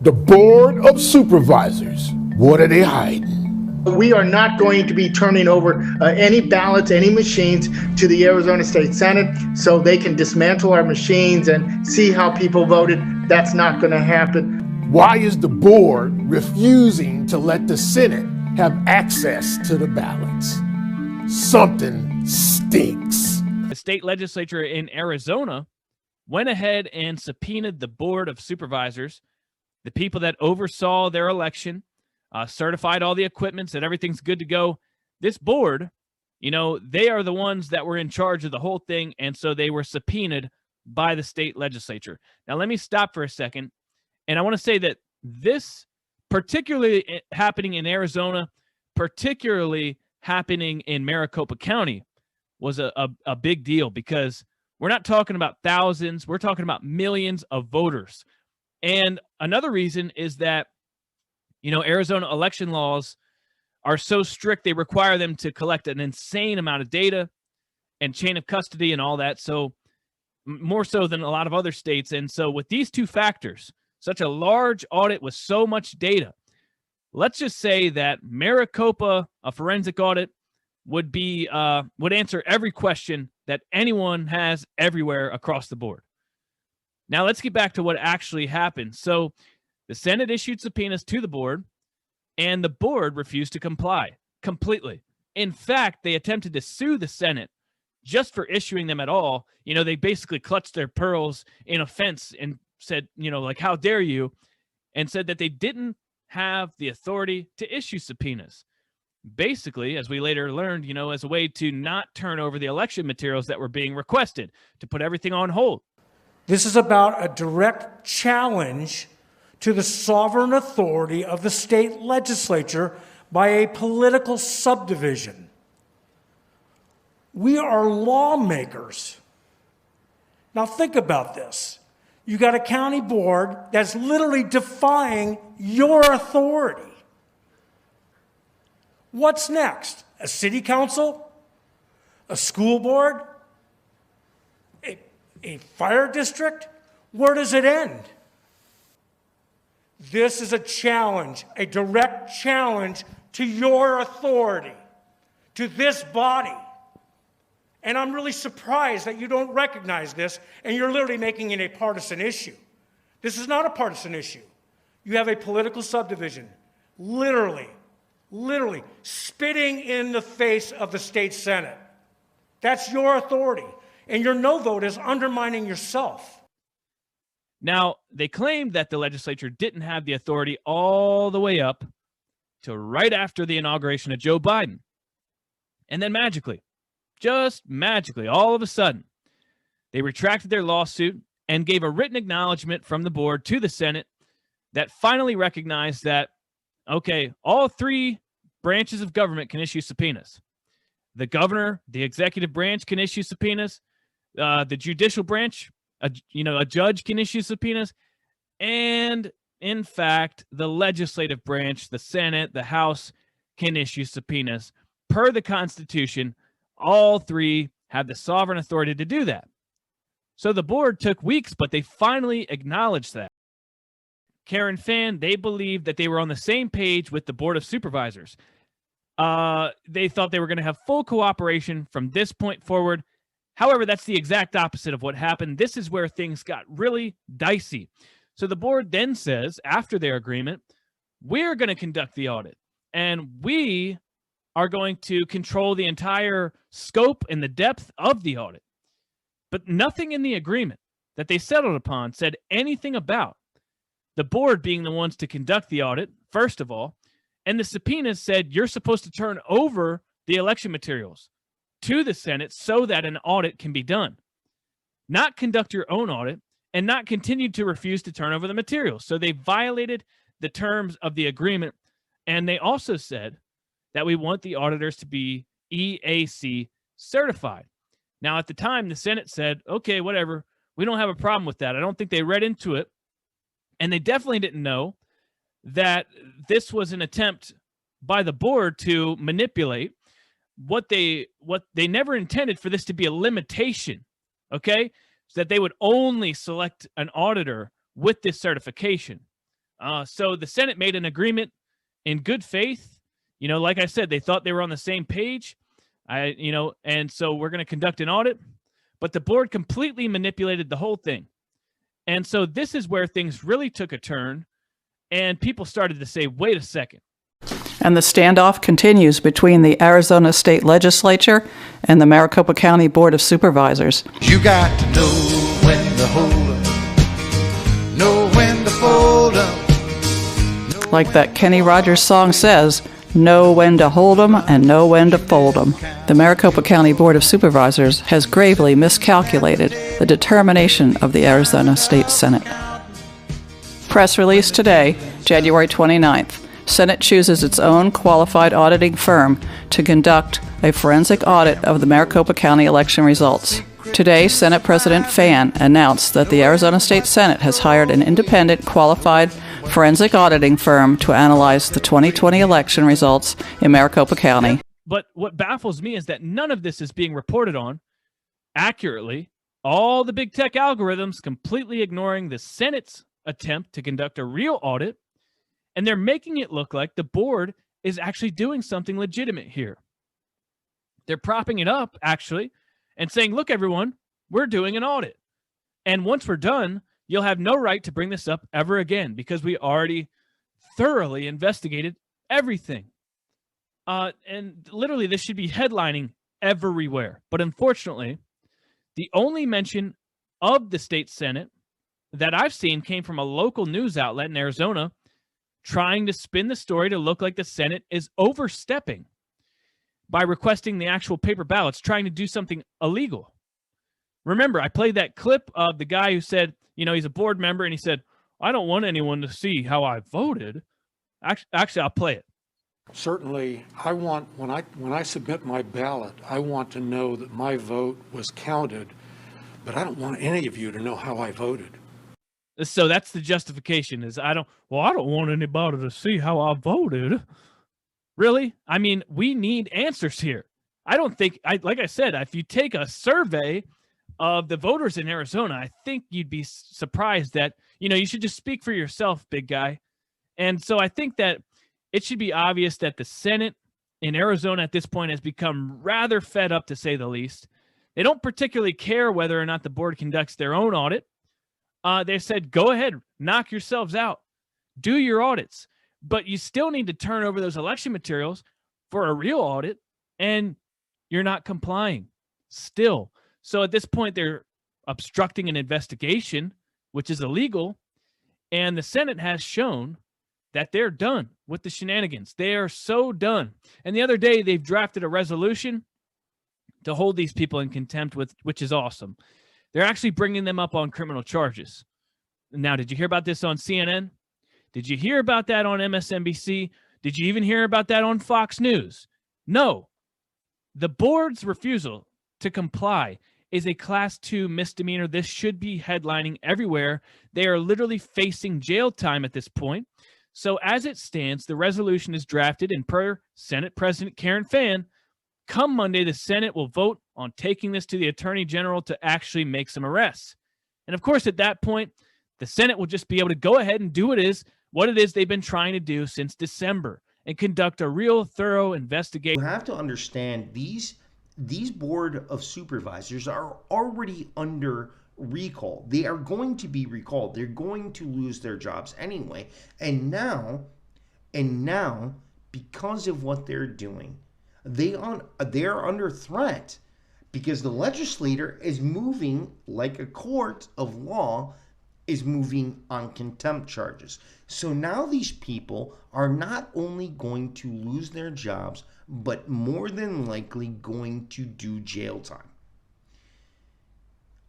The Board of Supervisors, what are they hiding? We are not going to be turning over any ballots, any machines to the Arizona State Senate so they can dismantle our machines and see how people voted. That's not going to happen. Why is the board refusing to let the Senate have access to the ballots? Something stinks. The state legislature in Arizona went ahead and subpoenaed the Board of Supervisors, the people that oversaw their election, certified all the equipment, said everything's good to go. This board, they are the ones that were in charge of the whole thing, and so they were subpoenaed by the state legislature. Now, let me stop for a second, and I want to say that this, particularly happening in Arizona, particularly happening in Maricopa County, was a big deal, because we're not talking about thousands, we're talking about millions of voters. And another reason is that Arizona election laws are so strict, they require them to collect an insane amount of data and chain of custody and all that. So more so than a lot of other states. And so with these two factors, such a large audit with so much data, let's just say that Maricopa, a forensic audit, would answer every question that anyone has everywhere across the board. Now let's get back to what actually happened. So the Senate issued subpoenas to the board, and the board refused to comply completely. In fact, they attempted to sue the Senate just for issuing them at all. They basically clutched their pearls in offense and said, how dare you, and said that they didn't have the authority to issue subpoenas. Basically, as we later learned, as a way to not turn over the election materials that were being requested, to put everything on hold. This is about a direct challenge to the sovereign authority of the state legislature by a political subdivision. We are lawmakers. Now think about this. You got a county board that's literally defying your authority. What's next? A city council? A school board? A fire district? Where does it end? This is a challenge, a direct challenge to your authority, to this body. And I'm really surprised that you don't recognize this, and you're literally making it a partisan issue. This is not a partisan issue. You have a political subdivision, literally spitting in the face of the state Senate. That's your authority. And your no vote is undermining yourself. Now, they claimed that the legislature didn't have the authority all the way up to right after the inauguration of Joe Biden. And then magically, just magically, all of a sudden, they retracted their lawsuit and gave a written acknowledgement from the board to the Senate that finally recognized that, okay, all three branches of government can issue subpoenas. The governor, the executive branch can issue subpoenas. The judicial branch, a judge can issue subpoenas. And in fact, the legislative branch, the Senate, the House, can issue subpoenas. Per the Constitution, all three have the sovereign authority to do that. So the board took weeks, but they finally acknowledged that. Karen Fan, they believed that they were on the same page with the Board of Supervisors. They thought they were going to have full cooperation from this point forward. However, that's the exact opposite of what happened. This is where things got really dicey. So the board then says, after their agreement, we're going to conduct the audit, and we are going to control the entire scope and the depth of the audit. But nothing in the agreement that they settled upon said anything about the board being the ones to conduct the audit, first of all, and the subpoenas said you're supposed to turn over the election materials to the Senate so that an audit can be done. Not conduct your own audit and not continue to refuse to turn over the materials. So they violated the terms of the agreement, and they also said that we want the auditors to be EAC certified. Now, at the time, the Senate said, okay, whatever, we don't have a problem with that. I don't think they read into it, and they definitely didn't know that this was an attempt by the board to manipulate what they never intended for this to be a limitation, okay? So that they would only select an auditor with this certification. So the Senate made an agreement in good faith. Like I said, they thought they were on the same page. And so we're going to conduct an audit. But the board completely manipulated the whole thing. And so this is where things really took a turn. And people started to say, wait a second. And the standoff continues between the Arizona State Legislature and the Maricopa County Board of Supervisors. You got to know when to hold 'em, know when to fold 'em. Like that Kenny Rogers song says, know when to hold 'em and know when to fold 'em. The Maricopa County Board of Supervisors has gravely miscalculated the determination of the Arizona State Senate. Press release today, January 29th. Senate chooses its own qualified auditing firm to conduct a forensic audit of the Maricopa County election results. Today, Senate President Fan announced that the Arizona State Senate has hired an independent, qualified forensic auditing firm to analyze the 2020 election results in Maricopa County. But what baffles me is that none of this is being reported on accurately. All the big tech algorithms completely ignoring the Senate's attempt to conduct a real audit, and they're making it look like the board is actually doing something legitimate here. They're propping it up, actually, and saying, look, everyone, we're doing an audit. And once we're done, you'll have no right to bring this up ever again because we already thoroughly investigated everything. And literally, this should be headlining everywhere. But unfortunately, the only mention of the state Senate that I've seen came from a local news outlet in Arizona trying to spin the story to look like the Senate is overstepping by requesting the actual paper ballots, trying to do something illegal. Remember, I played that clip of the guy who said, he's a board member, and he said, I don't want anyone to see how I voted. Actually, I'll play it. Certainly, I want, when I submit my ballot, I want to know that my vote was counted, but I don't want any of you to know how I voted. So that's the justification is I don't want anybody to see how I voted. Really? I mean, we need answers here. I don't think, like I said, if you take a survey of the voters in Arizona, I think you'd be surprised that, you should just speak for yourself, big guy. And so I think that it should be obvious that the Senate in Arizona at this point has become rather fed up, to say the least. They don't particularly care whether or not the board conducts their own audit. They said, go ahead, knock yourselves out, do your audits, but you still need to turn over those election materials for a real audit, and you're not complying still. So at this point, they're obstructing an investigation, which is illegal, and the Senate has shown that they're done with the shenanigans. They are so done. And the other day, they've drafted a resolution to hold these people in contempt, which is awesome. They're actually bringing them up on criminal charges. Now, did you hear about this on CNN? Did you hear about that on MSNBC? Did you even hear about that on Fox News? No. The board's refusal to comply is a Class 2 misdemeanor. This should be headlining everywhere. They are literally facing jail time at this point. So as it stands, the resolution is drafted, and per Senate President Karen Fann, come Monday, the Senate will vote on taking this to the Attorney General to actually make some arrests. And of course, at that point, the Senate will just be able to go ahead and do what it is they've been trying to do since December and conduct a real thorough investigation. You have to understand these board of supervisors are already under recall. They are going to be recalled. They're going to lose their jobs anyway. And now, because of what they're doing, they are under threat because the legislator is moving like a court of law is moving on contempt charges. So now these people are not only going to lose their jobs, but more than likely going to do jail time.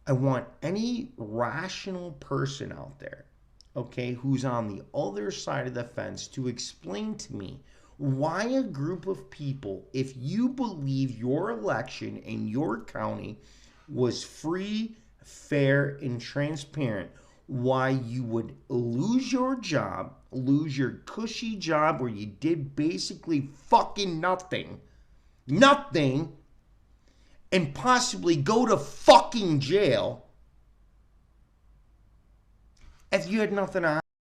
I want any rational person out there, okay, who's on the other side of the fence to explain to me why a group of people, if you believe your election in your county was free, fair, and transparent, why you would lose your job, lose your cushy job where you did basically fucking nothing, and possibly go to fucking jail if you had nothing to